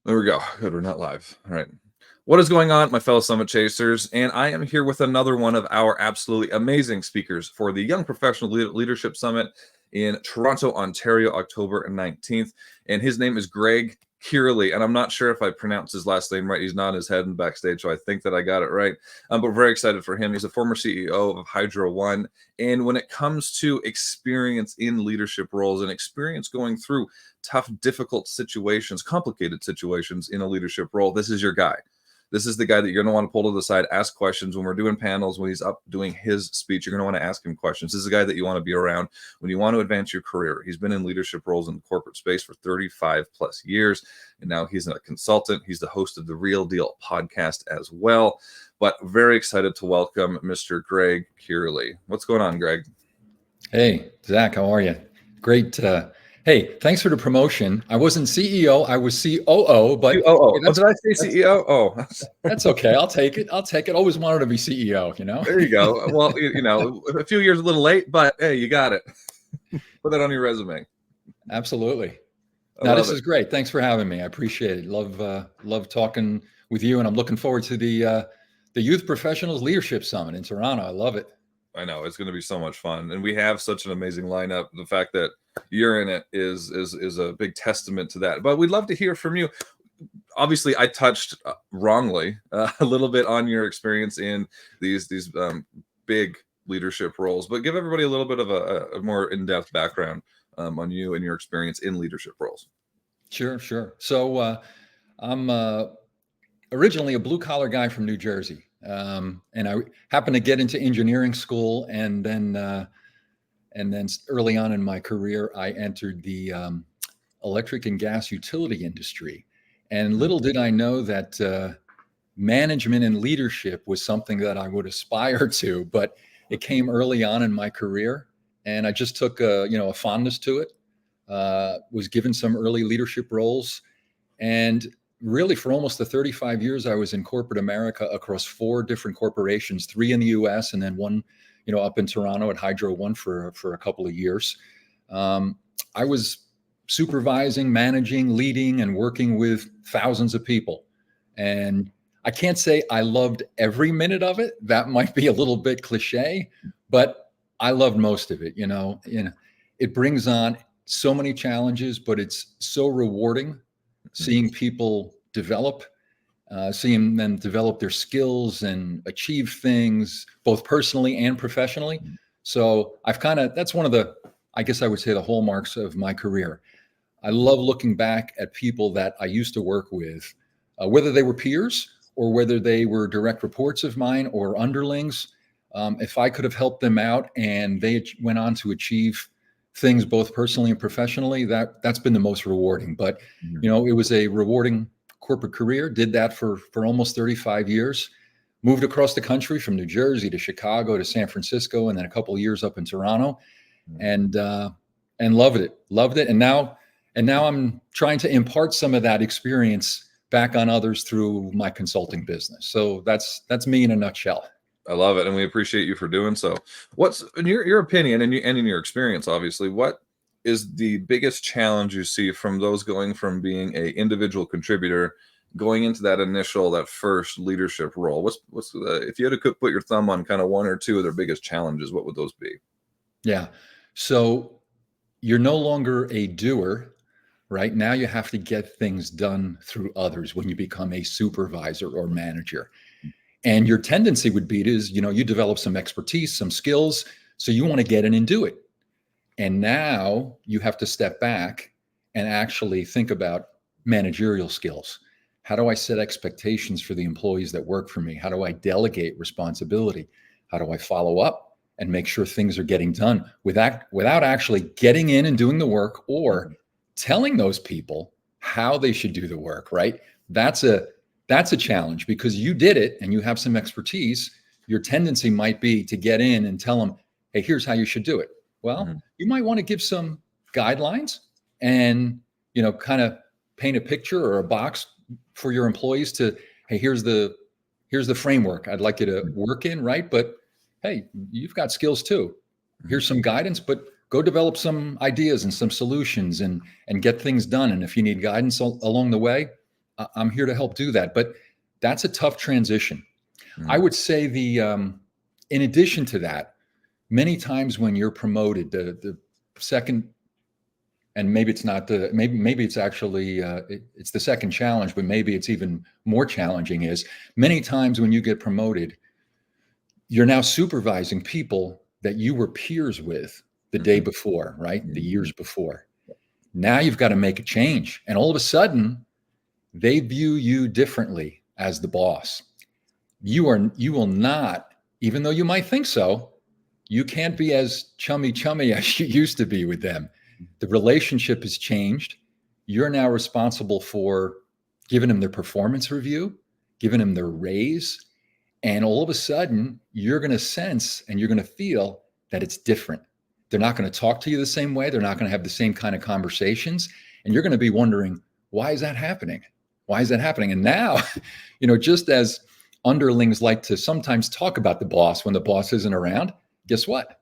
There we go. Good, we're not live. All right. What is going on, my fellow Summit Chasers? And I am here with another one of our absolutely amazing speakers for the Young Professional Leadership Summit in Toronto, Ontario, October 19th. And his name is Greg Kierley. And I'm not sure if I pronounced his last name right. He's nodding his head in backstage, so I think that I got it right. But very excited for him. He's a former CEO of Hydro One. And when it comes to experience in leadership roles and experience going through tough, difficult situations, complicated situations in a leadership role, this is your guy. This is the guy that you're going to want to pull to the side, ask questions when we're doing panels, when he's up doing his speech. You're going to want to ask him questions. This is the guy that you want to be around when you want to advance your career. He's been in leadership roles in the corporate space for 35 plus years, and now he's a consultant. He's the host of the Real Deal podcast as well. But very excited to welcome Mr. Greg Kierley. What's going on, Greg? Hey, Zach, how are you? Great. Hey, thanks for the promotion. I wasn't CEO, I was COO, but COO. Did I say CEO? Oh, that's okay. I'll take it. Always wanted to be CEO, There you go. Well, a few years a little late, but hey, you got it. Put that on your resume. Absolutely. Now, this is great. Thanks for having me. I appreciate it. Love talking with you, and I'm looking forward to the Youth Professionals Leadership Summit in Toronto. I love it. I know it's going to be so much fun, and we have such an amazing lineup. The fact that you're in it is a big testament to that. But we'd love to hear from you. Obviously, I touched wrongly a little bit on your experience in these big leadership roles, but give everybody a little bit of a more in-depth background on you and your experience in leadership roles. Sure. So I'm originally a blue-collar guy from New Jersey. And I happened to get into engineering school, and then early on in my career, I entered the electric and gas utility industry. And little did I know that management and leadership was something that I would aspire to, but it came early on in my career, and I just took a fondness to it. Was given some early leadership roles, and really, for almost the 35 years I was in corporate America across 4 different corporations, 3 in the US and then 1, up in Toronto at Hydro One for a couple of years. I was supervising, managing, leading, and working with thousands of people. And I can't say I loved every minute of it. That might be a little bit cliche, but I loved most of it. It brings on so many challenges, but it's so rewarding. Seeing people develop, seeing them develop their skills and achieve things both personally and professionally. So that's one of the, I guess I would say, the hallmarks of my career. I love looking back at people that I used to work with, whether they were peers or whether they were direct reports of mine or underlings. If I could have helped them out and they went on to achieve things both personally and professionally, that's been the most rewarding. But it was a rewarding corporate career. Did that for almost 35 years. Moved across the country from New Jersey to Chicago to San Francisco, and then a couple of years up in Toronto, and loved it. And now I'm trying to impart some of that experience back on others through my consulting business. So that's me in a nutshell. I love it, and we appreciate you for doing so. What's, in your opinion and in your experience, obviously, what is the biggest challenge you see from those going from being an individual contributor going into that first leadership role? What's if you had to put your thumb on kind of 1 or 2 of their biggest challenges, what would those be? Yeah. So you're no longer a doer, right? Now you have to get things done through others when you become a supervisor or manager. And your tendency would be you develop some expertise, some skills, so you want to get in and do it. And now you have to step back and actually think about managerial skills. How do I set expectations for the employees that work for me? How do I delegate responsibility? How do I follow up and make sure things are getting done without actually getting in and doing the work or telling those people how they should do the work, right? That's a challenge because you did it and you have some expertise. Your tendency might be to get in and tell them, hey, here's how you should do it. Well, you might want to give some guidelines and, kind of paint a picture or a box for your employees to, hey, here's the framework I'd like you to work in, right? But hey, you've got skills too. Here's some guidance, but go develop some ideas and some solutions and get things done. And if you need guidance along the way, I'm here to help do that. But that's a tough transition. I Mhm. would say in addition to that, many times when you're promoted, the second, and maybe it's not the, maybe it's actually, it's the second challenge, but maybe it's even more challenging is many times when you get promoted, you're now supervising people that you were peers with the day Mhm. before, right? The Mhm. years before. Now you've got to make a change. And all of a sudden, they view you differently as the boss. You will not, even though you might think so, you can't be as chummy as you used to be with them. The relationship has changed. You're now responsible for giving them their performance review, giving them their raise, and all of a sudden, you're going to sense and you're going to feel that it's different. They're not going to talk to you the same way. They're not going to have the same kind of conversations. And you're going to be wondering, why is that happening? Why is that happening? And now, just as underlings like to sometimes talk about the boss when the boss isn't around, guess what?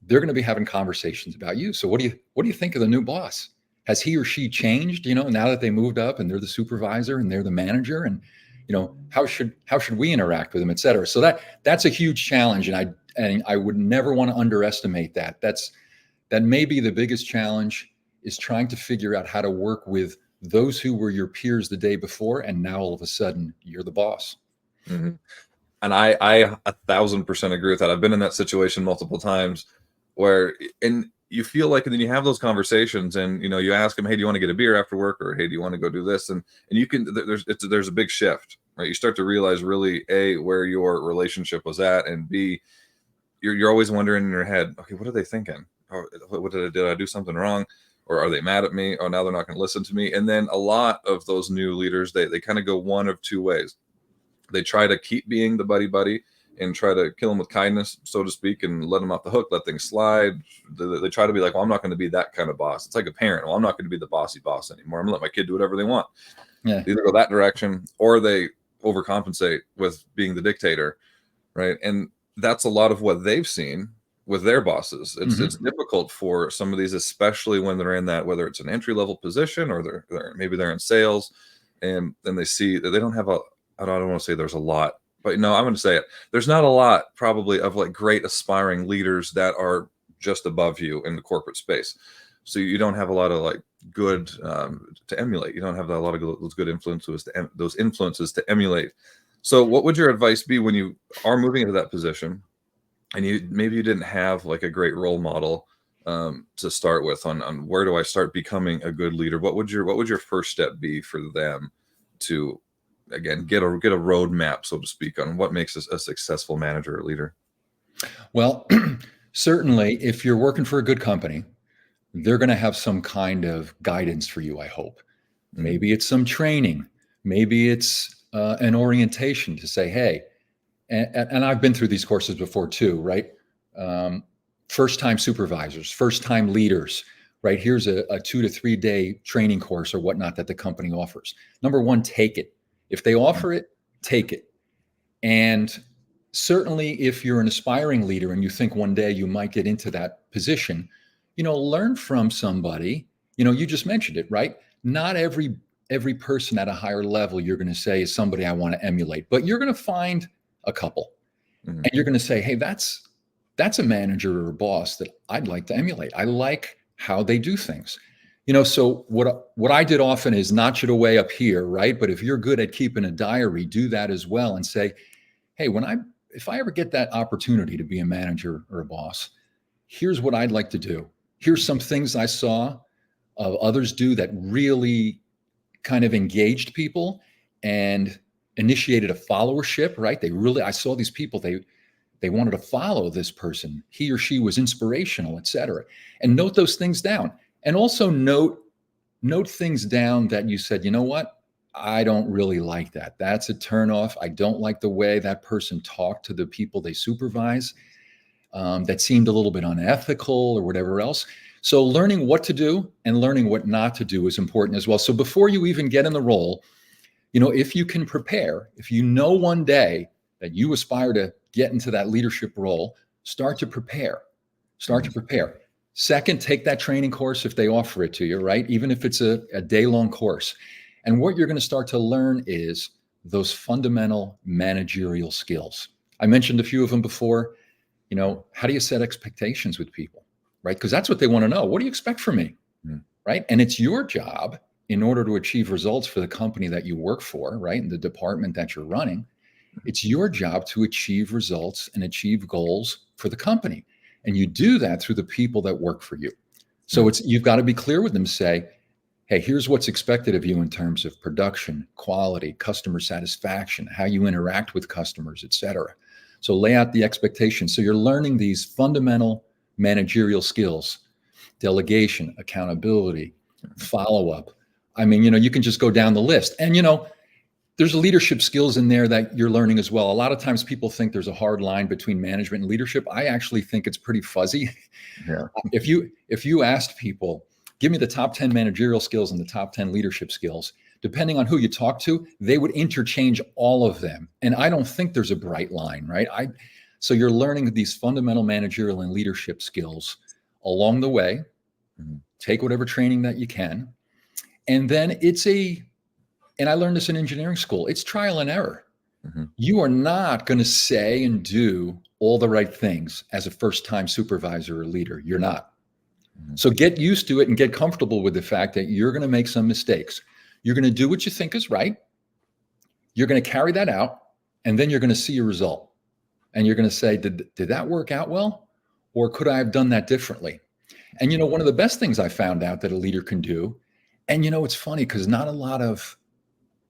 They're going to be having conversations about you. So what do you think of the new boss? Has he or she changed, now that they moved up and they're the supervisor and they're the manager, and how should we interact with them, et cetera? So that's a huge challenge. And I would never want to underestimate that. That may be the biggest challenge, is trying to figure out how to work with those who were your peers the day before, and now all of a sudden you're the boss. Mhm. And I 1,000% agree with that. I've been in that situation multiple times where, and you feel like, and then you have those conversations, and you ask them, hey, do you want to get a beer after work, or hey, do you want to go do this? And you can, there's a big shift, right? You start to realize really, A, where your relationship was at, and B, you're always wondering in your head, okay, what are they thinking? Oh, what did I do something wrong? Or are they mad at me? Oh, now they're not going to listen to me. And then a lot of those new leaders, they kind of go one of two ways. They try to keep being the buddy and try to kill them with kindness, so to speak, and let them off the hook, let things slide. They try to be like, well, I'm not going to be that kind of boss. It's like a parent. Well, I'm not going to be the bossy boss anymore. I'm going to let my kid do whatever they want. Yeah. They either go that direction, or they overcompensate with being the dictator, right? And that's a lot of what they've seen with their bosses. It's Mm-hmm. difficult for some of these, especially when they're in that, whether it's an entry level position or maybe they're in sales, and then they see that they don't have a, I don't want to say there's a lot, but no, I'm going to say it. There's not a lot probably of like great aspiring leaders that are just above you in the corporate space. So you don't have a lot of like good to emulate. You don't have a lot of those good influences those influences to emulate. So what would your advice be when you are moving into that position, and you didn't have like a great role model to start with on where do I start becoming a good leader? What would your first step be for them to, again, get a roadmap, so to speak, on what makes a successful manager or leader? Well, certainly, if you're working for a good company, they're going to have some kind of guidance for you, I hope. Mm, Maybe it's some training. Maybe it's an orientation to say, hey, and I've been through these courses before too, right? Um, First time supervisors, first time leaders, right? Here's a 2 to 3 day training course or whatnot that the company offers. Number one, take it. If they mm, offer it, take it. And certainly, if you're an aspiring leader and you think one day you might get into that position, learn from somebody. You just mentioned it, right? Not every person at a higher level you're going to say is somebody I want to emulate, but you're going to find a couple, mm, and you're going to say, hey, that's a manager or a boss that I'd like to emulate. I like how they do things. So what I did often is notch it away up here, right? But if you're good at keeping a diary, do that as well and say, hey, if I ever get that opportunity to be a manager or a boss, here's what I'd like to do. Here's some things I saw of others do that really kind of engaged people and initiated a followership, right? I saw these people, they wanted to follow this person. He or she was inspirational, et cetera. And note those things down. And also note things down that you said, you know what? I don't really like that. That's a turnoff. I don't like the way that person talked to the people they supervise. That seemed a little bit unethical or whatever else. So learning what to do and learning what not to do is important as well. So before you even get in the role, if you can prepare, if you know one day that you aspire to get into that leadership role, start to prepare. Start to mm, prepare. Second, take that training course if they offer it to you, right? Even if it's a day-long course. And what you're going to start to learn is those fundamental managerial skills. I mentioned a few of them before. How do you set expectations with people, right? Because that's what they want to know. What do you expect from me, right? And it's your job, in order to achieve results for the company that you work for, right, in the department that you're running, it's your job to achieve results and achieve goals for the company. And you do that through the people that work for you. So you've got to be clear with them, say, hey, here's what's expected of you in terms of production, quality, customer satisfaction, how you interact with customers, et cetera. So lay out the expectations. So you're learning these fundamental managerial skills: delegation, accountability, follow-up. I mean, you can just go down the list. And, there's leadership skills in there that you're learning as well. A lot of times people think there's a hard line between management and leadership. I actually think it's pretty fuzzy. Yeah. If you asked people, give me the top 10 managerial skills and the top 10 leadership skills, depending on who you talk to, they would interchange all of them. And I don't think there's a bright line, right? So you're learning these fundamental managerial and leadership skills along the way. Take whatever training that you can. And then and I learned this in engineering school, it's trial and error. You are not going to say and do all the right things as a first-time supervisor or leader. You're not. So get used to it and get comfortable with the fact that you're going to make some mistakes. You're going to do what you think is right. You're going to carry that out, and then you're going to see a result. And you're going to say, did that work out well? Or could I have done that differently? And, one of the best things I found out that a leader can do, and, it's funny because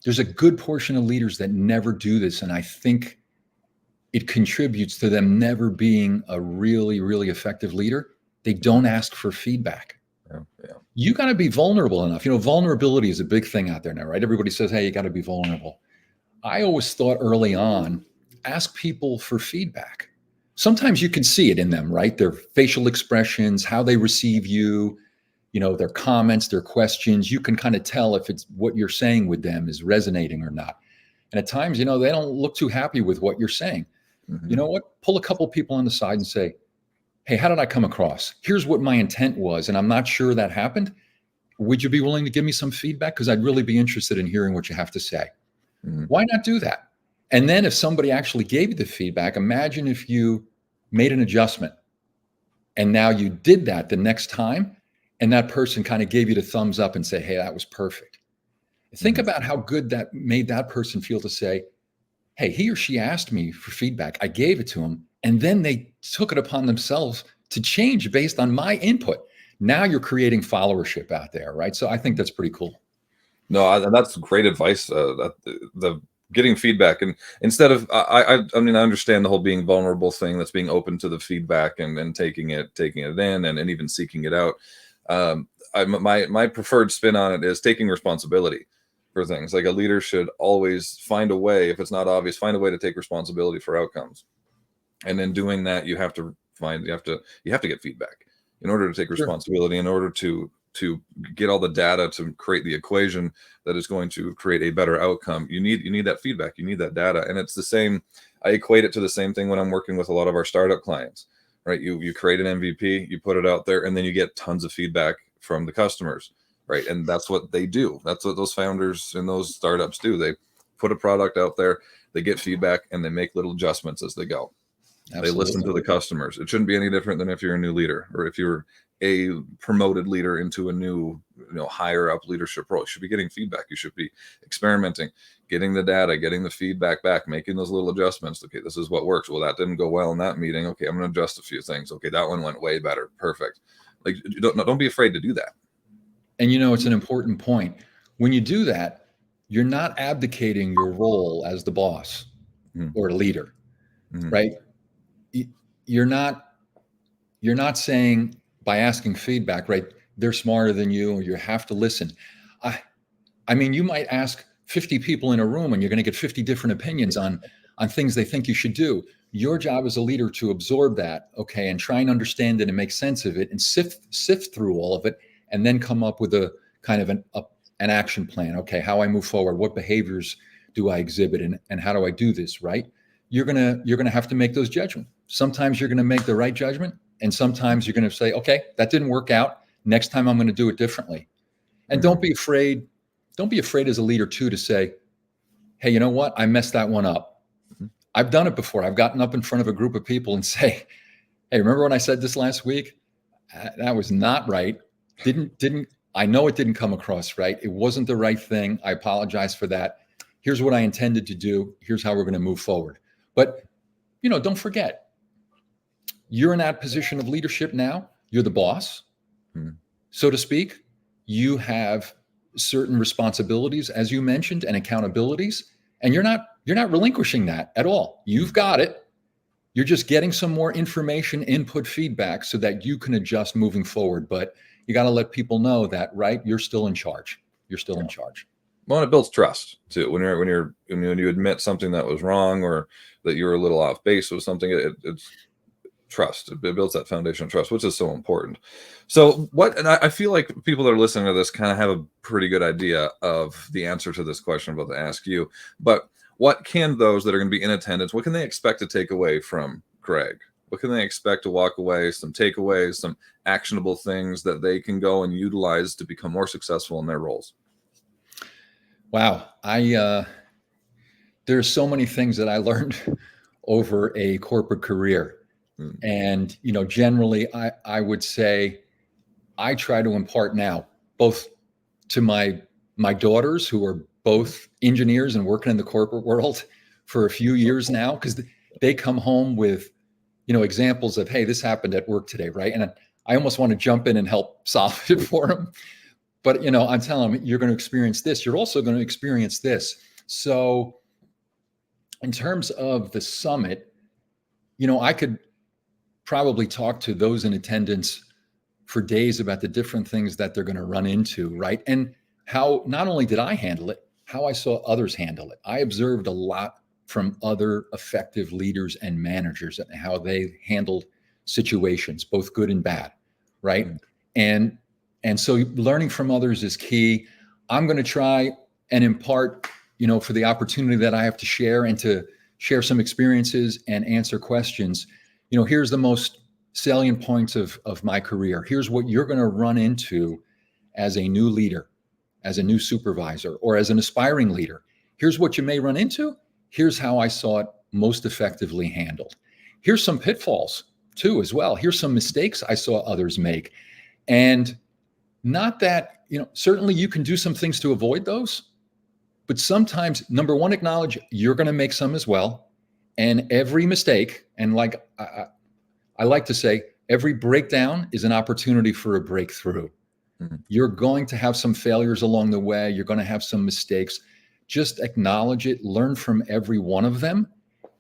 there's a good portion of leaders that never do this. And I think it contributes to them never being a really, really effective leader. They don't ask for feedback. Yeah. You got to be vulnerable enough. Vulnerability is a big thing out there now, right? Everybody says, hey, you got to be vulnerable. I always thought early on, ask people for feedback. Sometimes you can see it in them, right? Their facial expressions, how they receive you, their comments, their questions. You can kind of tell if it's what you're saying with them is resonating or not. And at times, they don't look too happy with what you're saying. You know what? Pull a couple of people on the side and say, hey, how did I come across? Here's what my intent was, and I'm not sure that happened. Would you be willing to give me some feedback? Because I'd really be interested in hearing what you have to say. Why not do that? And then if somebody actually gave you the feedback, imagine if you made an adjustment and now you did that the next time, and that person kind of gave you the thumbs up and say, hey, that was perfect. Think about how good that made that person feel to say, hey, he or she asked me for feedback. I gave it to him. And then they took it upon themselves to change based on my input. Now you're creating followership out there, right? So I think that's pretty cool. No, that's great advice. The getting feedback, and instead of, I mean, I understand the whole being vulnerable thing, that's being open to the feedback and taking it in and even seeking it out. My preferred spin on it is taking responsibility for things. Like, a leader should always find a way, if it's not obvious, find a way to take responsibility for outcomes. And in doing that, you have to get feedback in order to take responsibility, in order to get all the data to create the equation that is going to create a better outcome. You need that feedback, you need that data. And it's the same, I equate it to the same thing when I'm working with a lot of our startup clients, right? You create an MVP, you put it out there, and then you get tons of feedback from the customers, right? And that's what they do. That's what those founders and those startups do. They put a product out there, they get feedback, and they make little adjustments as they go. Absolutely. They listen to the customers. It shouldn't be any different than if you're a new leader, or if you're a promoted leader into a new, higher up leadership role. You should be getting feedback. You should be experimenting, getting the data, getting the feedback back, making those little adjustments. Okay, this is what works. Well, that didn't go well in that meeting. Okay, I'm going to adjust a few things. Okay, that one went way better. Perfect. Like, don't be afraid to do that. And it's an important point. When you do that, you're not abdicating your role as the boss or leader, right? You're not saying, by asking feedback, right, they're smarter than you, or you have to listen. I mean, you might ask 50 people in a room and you're going to get 50 different opinions on things they think you should do. Your job as a leader to absorb that, okay, and try and understand it and make sense of it and sift through all of it, and then come up with a kind of an action plan. Okay, how I move forward, what behaviors do I exhibit, and how do I do this, right? You're gonna have to make those judgments. Sometimes you're gonna make the right judgment, and sometimes you're gonna say, okay, that didn't work out. Next time I'm gonna do it differently. And don't be afraid don't be afraid as a leader too to say, hey, you know what? I messed that one up. Mhm. I've done it before. I've gotten up in front of a group of people and say, hey, remember when I said this last week? That was not right. I know it didn't come across right. It wasn't the right thing. I apologize for that. Here's what I intended to do. Here's how we're going to move forward. But, don't forget, you're in that position of leadership now. You're the boss, so to speak. You have certain responsibilities, as you mentioned, and accountabilities, and you're not relinquishing that at all. You've got it. You're just getting some more information, input, feedback so that you can adjust moving forward. But you got to let people know that, right? You're still in charge. You're still in charge. Well, and it builds trust too. When you admit something that was wrong or that you're a little off base with something, it's trust. It builds that foundation of trust, which is so important. So and I feel like people that are listening to this kind of have a pretty good idea of the answer to this question I'm about to ask you. But what can those that are going to be in attendance, what can they expect to take away from Greg? What can they expect to walk away? Some takeaways, some actionable things that they can go and utilize to become more successful in their roles? Wow. There's so many things that I learned over a corporate career. And, generally I would say I try to impart now, both to my daughters who are both engineers and working in the corporate world for a few years now, because they come home with, examples of, hey, this happened at work today, right? And I almost want to jump in and help solve it for them. But, I'm telling them, you're going to experience this. You're also going to experience this. So in terms of the summit, I could probably talk to those in attendance for days about the different things that they're going to run into, right? And how not only did I handle it, how I saw others handle it. I observed a lot from other effective leaders and managers and how they handled situations, both good and bad, right? And so learning from others is key. I'm going to try and impart, for the opportunity that I have to share and to share some experiences and answer questions. Here's the most salient points of my career. Here's what you're going to run into as a new leader, as a new supervisor, or as an aspiring leader. Here's what you may run into. Here's how I saw it most effectively handled. Here's some pitfalls too, as well. Here's some mistakes I saw others make. And not that, certainly you can do some things to avoid those, but sometimes, number one, acknowledge you're going to make some as well. And every mistake, and like I like to say, every breakdown is an opportunity for a breakthrough. You're going to have some failures along the way. You're going to have some mistakes. Just acknowledge it, learn from every one of them,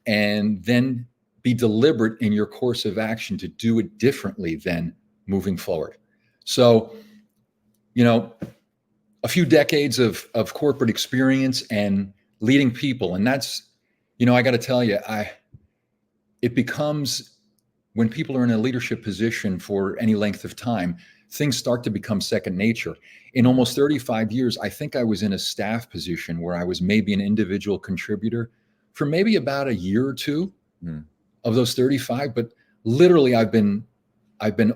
and then be deliberate in your course of action to do it differently than moving forward. So, a few decades of corporate experience and leading people. And that's, I got to tell you, it becomes, when people are in a leadership position for any length of time, things start to become second nature. In almost 35 years, I think I was in a staff position where I was maybe an individual contributor for maybe about a year or two of those 35. But literally, I've been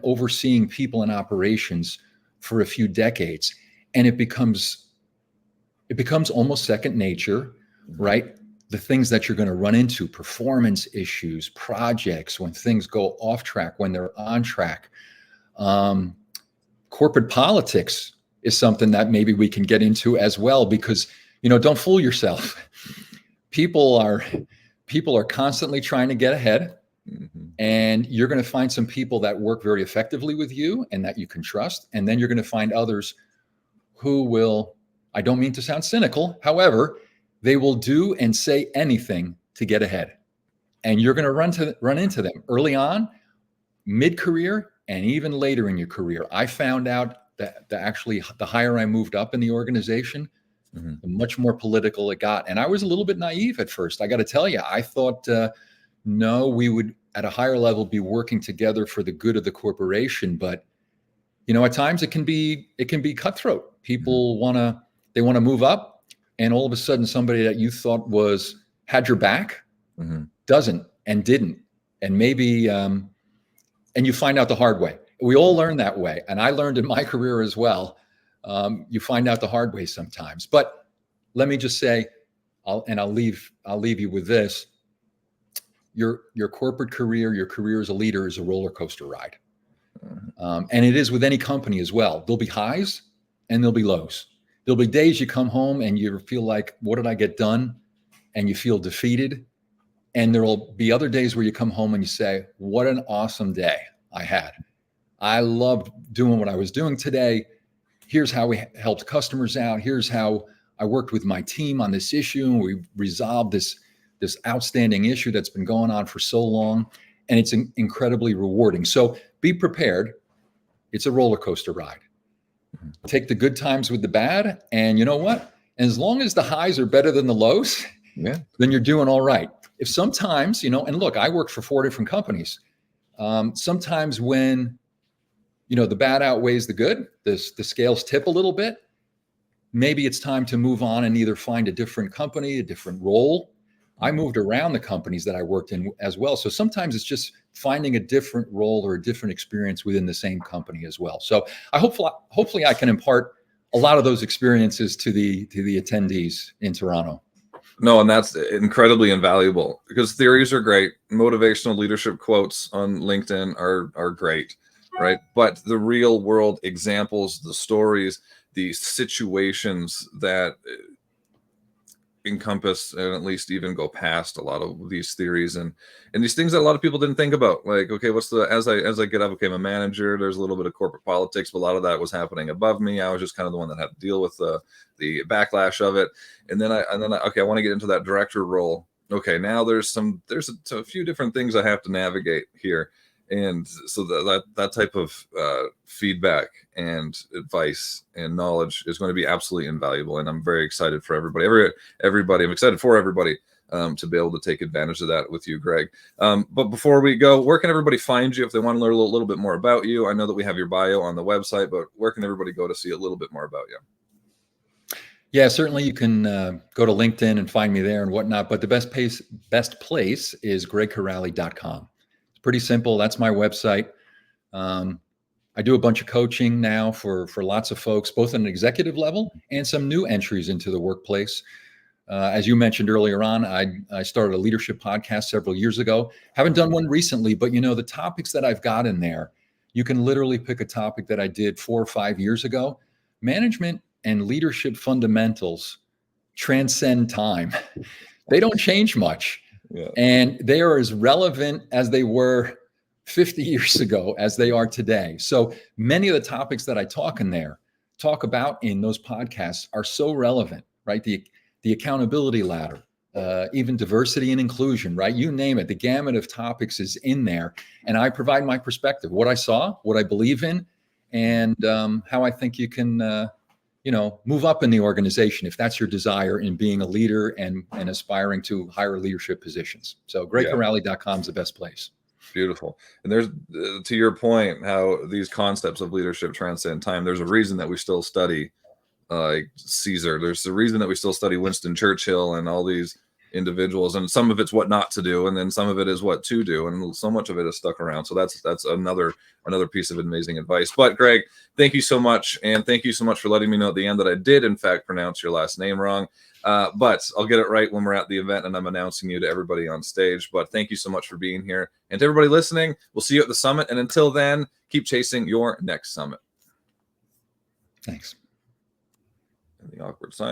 overseeing people and operations for a few decades, and it becomes almost second nature, right? The things that you're going to run into, performance issues, projects, when things go off track, when they're on track. Corporate politics is something that maybe we can get into as well, because, don't fool yourself. People are constantly trying to get ahead, and you're going to find some people that work very effectively with you and that you can trust. And then you're going to find others who will, I don't mean to sound cynical, however, they will do and say anything to get ahead. And you're going to run into them early on, mid-career, and even later in your career. I found out that the higher I moved up in the organization, the much more political it got. And I was a little bit naive at first. I got to tell you, I thought, no, we would at a higher level be working together for the good of the corporation. But, at times it can be cutthroat. People want to move up, and all of a sudden somebody that you thought had your back doesn't and didn't. And maybe, and you find out the hard way. We all learn that way. And I learned in my career as well. You find out the hard way sometimes. But let me just say, I'll leave you with this. Your corporate career, your career as a leader is a roller coaster ride. And it is with any company as well. There'll be highs and there'll be lows. There'll be days you come home and you feel like, what did I get done? And you feel defeated. And there'll be other days where you come home and you say, what an awesome day I had. I loved doing what I was doing today. Here's how we helped customers out. Here's how I worked with my team on this issue. And we resolved this outstanding issue that's been going on for so long. And it's incredibly rewarding. So be prepared. It's a roller coaster ride. Take the good times with the bad. And you know what? As long as the highs are better than the lows, then you're doing all right. If sometimes, and look, I worked for 4 different companies. Sometimes when, the bad outweighs the good, the scales tip a little bit, maybe it's time to move on and either find a different company, a different role. I moved around the companies that I worked in as well. So sometimes it's just finding a different role or a different experience within the same company as well. So hopefully I can impart a lot of those experiences to the attendees in Toronto. No, and that's incredibly invaluable because theories are great. Motivational leadership quotes on LinkedIn are great, right? But the real world examples, the stories, the situations that encompass and at least even go past a lot of these theories and these things that a lot of people didn't think about. Like, okay, as I get up, became a manager, there's a little bit of corporate politics, but a lot of that was happening above me. I was just kind of the one that had to deal with the backlash of it. And then I okay, I want to get into that director role. Okay, now there's a few different things I have to navigate here. And so that type of feedback and advice and knowledge is going to be absolutely invaluable. And I'm very excited for everybody. I'm excited for everybody to be able to take advantage of that with you, Greg. But before we go, where can everybody find you if they want to learn a little bit more about you? I know that we have your bio on the website, but where can everybody go to see a little bit more about you? Yeah, certainly you can go to LinkedIn and find me there and whatnot. But the best place is gregcorrali.com. Pretty simple. That's my website. I do a bunch of coaching now for lots of folks, both at an executive level and some new entries into the workplace. As you mentioned earlier on, I started a leadership podcast several years ago. Haven't done one recently, but the topics that I've got in there, you can literally pick a topic that I did 4 or 5 years ago. Management and leadership fundamentals transcend time. They don't change much. Yeah. And they are as relevant as they were 50 years ago as they are today. So many of the topics that I talk about in those podcasts are so relevant, right? The accountability ladder, even diversity and inclusion, right? You name it, the gamut of topics is in there. And I provide my perspective, what I saw, what I believe in, and how I think you can move up in the organization if that's your desire in being a leader and aspiring to higher leadership positions. So gregcorrali.com is the best place. Beautiful. And there's, to your point, how these concepts of leadership transcend time. There's a reason that we still study Caesar. There's a reason that we still study Winston Churchill and all these individuals, and some of it's what not to do, and then some of it is what to do, and so much of it is stuck around. So that's another piece of amazing advice. But Greg, thank you so much, and thank you so much for letting me know at the end that I did in fact pronounce your last name wrong. But I'll get it right when we're at the event and I'm announcing you to everybody on stage. But thank you so much for being here, and to everybody listening, we'll see you at the summit. And until then, keep chasing your next summit. Thanks. And the awkward sign.